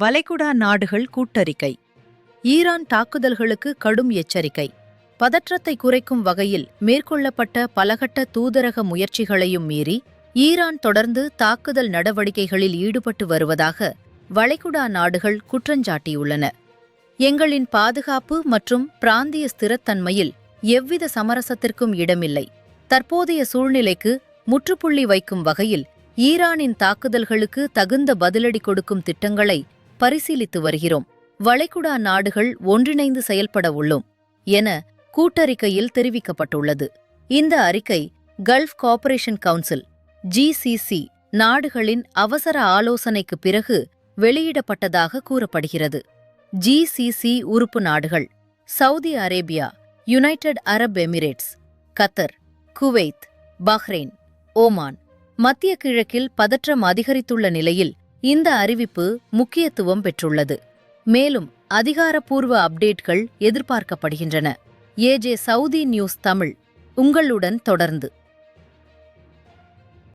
வளைகுடா நாடுகள் கூட்டறிக்கை. ஈரான் தாக்குதல்களுக்கு கடும் எச்சரிக்கை. பதற்றத்தை குறைக்கும் வகையில் மேற்கொள்ளப்பட்ட பலகட்ட தூதரக முயற்சிகளையும் மீறி ஈரான் தொடர்ந்து தாக்குதல் நடவடிக்கைகளில் ஈடுபட்டு வருவதாக வளைகுடா நாடுகள் குற்றஞ்சாட்டியுள்ளன. எங்களின் பாதுகாப்பு மற்றும் பிராந்திய ஸ்திரத்தன்மையில் எவ்வித சமரசத்திற்கும் இடமில்லை. தற்போதைய சூழ்நிலைக்கு முற்றுப்புள்ளி வைக்கும் வகையில் ஈரானின் தாக்குதல்களுக்கு தகுந்த பதிலடி கொடுக்கும் திட்டங்களை பரிசீலித்து வருகிறோம். வளைகுடா நாடுகள் ஒன்றிணைந்து செயல்பட உள்ளோம் என கூட்டறிக்கையில் தெரிவிக்கப்பட்டுள்ளது. இந்த அறிக்கை கல்ஃப் கோஆபரேஷன் கவுன்சில் (GCC) நாடுகளின் அவசர ஆலோசனைக்கு பிறகு வெளியிடப்பட்டதாக கூறப்படுகிறது. GCC உறுப்பு நாடுகள் Saudi Arabia, United Arab Emirates, கத்தர், குவைத், பஹ்ரைன், ஓமான். மத்திய கிழக்கில் பதற்றம் அதிகரித்துள்ள நிலையில் இந்த அறிவிப்பு முக்கியத்துவம் பெற்றுள்ளது. மேலும் அதிகாரப்பூர்வ அப்டேட்கள் எதிர்பார்க்கப்படுகின்றன. ஏஜே சவுதி நியூஸ் தமிழ் உங்களுடன் தொடர்ந்து.